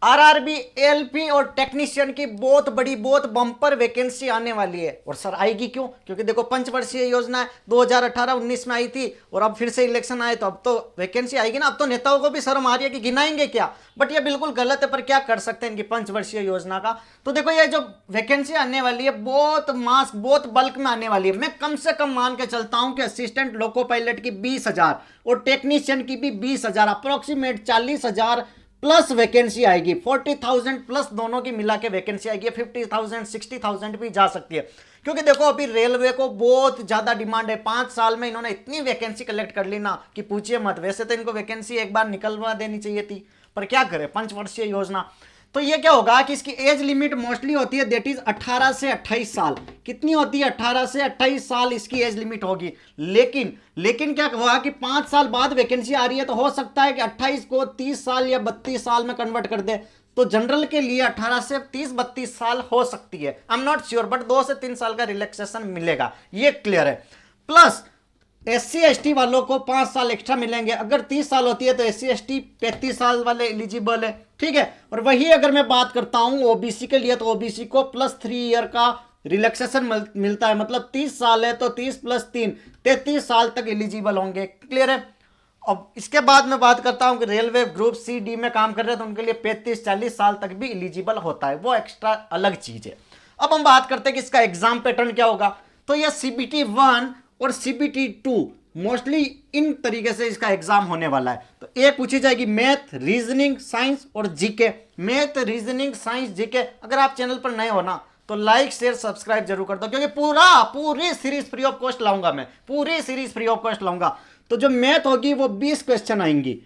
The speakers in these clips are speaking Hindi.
आरआरबी, एएलपी और टेक्नीशियन की बहुत बड़ी, बहुत बम्पर वैकेंसी आने वाली है। और सर आएगी क्यों? क्योंकि देखो पंचवर्षीय योजना है, 2018-19 में आई थी और अब फिर से इलेक्शन आए तो अब तो वैकेंसी आएगी ना। अब तो नेताओं को भी शर्म आ रही है कि गिनाएंगे क्या, बट ये बिल्कुल गलत है। पर क्या कर सकते हैं इनकी पंचवर्षीय योजना का। तो देखो ये जो वैकेंसी आने वाली है बहुत मास, बहुत बल्क में आने वाली है। मैं कम से कम मान के चलता हूं कि असिस्टेंट लोको पायलट की 20,000 और टेक्नीशियन की भी 20,000, अप्रोक्सीमेट 40,000 प्लस वैकेंसी आएगी। 40,000 प्लस दोनों की मिला के वैकेंसी आएगी। 50,000 60,000 भी जा सकती है, क्योंकि देखो अभी रेलवे को बहुत ज्यादा डिमांड है। 5 साल में इन्होंने इतनी वैकेंसी कलेक्ट कर ली ना कि पूछिए मत। वैसे तो इनको वैकेंसी एक बार निकलवा देनी चाहिए थी, पर क्या करें, पंचवर्षीय योजना। तो ये क्या होगा कि इसकी एज लिमिट मोस्टली होती है, दैट इज 18 से 28 साल। कितनी होती है? 18 से 28 साल इसकी एज लिमिट होगी। लेकिन क्या हुआ कि 5 साल बाद वैकेंसी आ रही है, तो हो सकता है कि 28 को 30 साल या 32 साल में कन्वर्ट कर दे। तो जनरल के लिए 18 से 30-32 साल हो सकती है। I am not sure, but 2 से 3 साल का रिलैक्सेशन मिलेगा, ये क्लियर है। प्लस SC ST वालों को 5 साल एक्स्ट्रा मिलेंगे। अगर 30 साल होती है तो SC ST 35 साल वाले एलिजिबल है, ठीक है। और वही अगर मैं बात करता हूं OBC के लिए, तो OBC को +3 ईयर का रिलैक्सेशन मिलता है। मतलब 30 साल है तो 30 + 3 33 साल तक एलिजिबल होंगे, क्लियर है। अब इसके बाद मैं बात करता हूं कि रेलवे ग्रुप C D में काम कर रहे हैं तो उनके लिए 35-40 साल तक भी एलिजिबल होता है, वो एक्स्ट्रा अलग चीज है। अब हम बात करते हैं कि इसका एग्जाम पैटर्न क्या होगा। तो यह CBT 1 और CBT 2 मोस्टली इन तरीके से इसका एग्जाम होने वाला है। तो एक पूछी जाएगी मैथ, रीजनिंग, साइंस और GK. Math, reasoning, science, GK. अगर आप चैनल पर नए हो ना तो लाइक शेयर सब्सक्राइब जरूर कर दो, क्योंकि पूरी सीरीज फ्री ऑफ कॉस्ट लाऊंगा मैं, पूरी सीरीज फ्री ऑफ कॉस्ट लाऊंगा। तो जो मैथ होगी वो 20 क्वेश्चन आएंगी,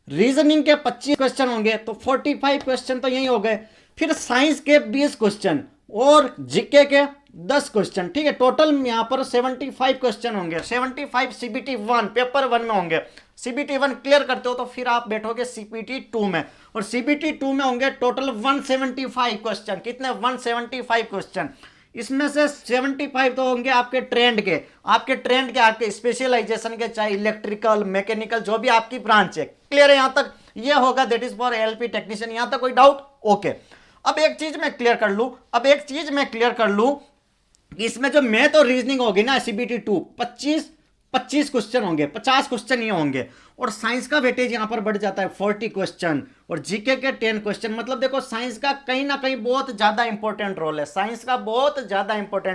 रीजनिंग के 25 क्वेश्चन होंगे, तो 45 क्वेश्चन तो यही हो गए। फिर साइंस के 20 क्वेश्चन और जीके के 10 क्वेश्चन, ठीक है। टोटल यहां पर 75 क्वेश्चन होंगे। 75 CBT 1 पेपर 1 में होंगे। CBT 1 क्लियर करते हो तो फिर आप बैठोगे CBT 2 में, और CBT 2 में होंगे टोटल 175 क्वेश्चन। कितने? 175 क्वेश्चन। इसमें से 75 तो होंगे आपके ट्रेंड के, आपके स्पेशलाइजेशन के, चाहे इलेक्ट्रिकल, मैकेनिकल, जो भी आपकी ब्रांच है। क्लियर है यहां तक? ये होगा, that is for LP technician. यहां तक कोई डाउट? ओके। अब एक चीज मैं क्लियर कर लूं कि इसमें जो मैथ और रीजनिंग होगी ना CBT 2, 25 क्वेश्चन होंगे, 50 क्वेश्चन ये होंगे। और साइंस का वेटेज यहां पर बढ़ जाता है 40 क्वेश्चन, और जीके के 10 क्वेश्चन। मतलब देखो साइंस का कहीं ना कहीं बहुत ज्यादा इंपॉर्टेंट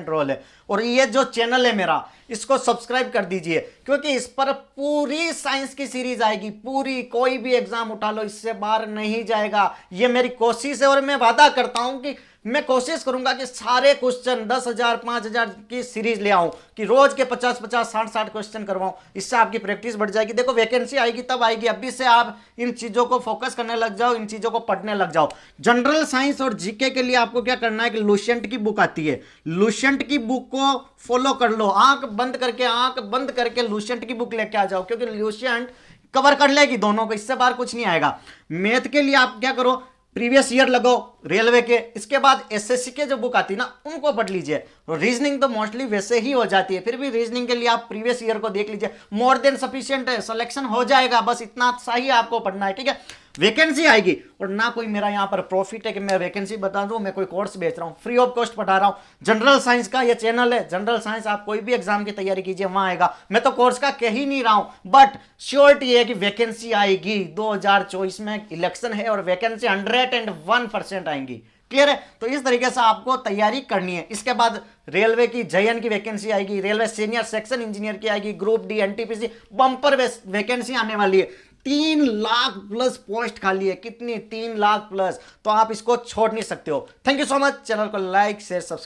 रोल है, और ये जो चैनल है मेरा, इसको सब्सक्राइब कर दीजिए, क्योंकि इस पर पूरी साइंस की सीरीज आएगी। पूरी, कोई भी एग्जाम उठा लो, इससे बाहर नहीं जाएगा, ये मेरी कोशिश है। और मैं वादा करता हूं कि मैं कोशिश करूंगा कि सारे क्वेश्चन 10,000 5,000 की सीरीज ले आऊं, कि रोज के 50-50 60-60 क्वेश्चन करवाऊं। इससे आपकी प्रैक्टिस बढ़ जाएगी। देखो वैकेंसी आएगी तब आएगी, अभी से आप इन चीजों को फोकस करने लग जाओ, इन चीजों को पढ़ने लग जाओ। जनरल साइंस और जीके के लिए आपको क्या करना है कि लुसेंट की बुक आती है, लुसेंट की बुक को फॉलो कर लो। आंख बंद करके लुसेंट की बुक लेके आ जाओ, क्योंकि लुसेंट कवर कर लेगी दोनों को, इससे बाहर कुछ नहीं आएगा। मैथ के लिए आप क्या करो, प्रीवियस ईयर लगाओ रेलवे के, इसके बाद SSC के जो बुक आती है ना उनको पढ़ लीजिए। तो रीजनिंग तो मोस्टली वैसे ही हो जाती है, फिर भी रीजनिंग के लिए आप प्रीवियस ईयर को देख लीजिए, मोर देन सफिशिएंट है, सिलेक्शन हो जाएगा। बस इतना सा ही आपको पढ़ना है, ठीक है। वैकेंसी आएगी, और ना कोई मेरा यहाँ पर प्रॉफिट है कि मैं वैकेंसी बता दूं, मैं कोई कोर्स बेच रहा हूँ, फ्री ऑफ कॉस्ट पढ़ा रहा हूँ। जनरल साइंस का ये चैनल है, जनरल साइंस आप कोई भी एग्जाम की तैयारी कीजिए, वहां आएगा। मैं तो कोर्स का कह ही नहीं रहा हूं, बट श्योरिटी है कि वैकेंसी आएगी। 2024 में इलेक्शन है और वैकेंसी 101% आएंगी। क्लियर है? तो इस तरीके से आपको तैयारी करनी है। इसके बाद रेलवे की JN की वैकेंसी आएगी, रेलवे सीनियर सेक्शन इंजीनियर की आएगी, group D NTPC bumper vacancy आने वाली है। 3 लाख प्लस पोस्ट खाली है। कितनी? 3 लाख प्लस। तो आप इसको छोड़ नहीं सकते हो। Thank you so much. Channel को लाइक शेयर सब्सक्राइब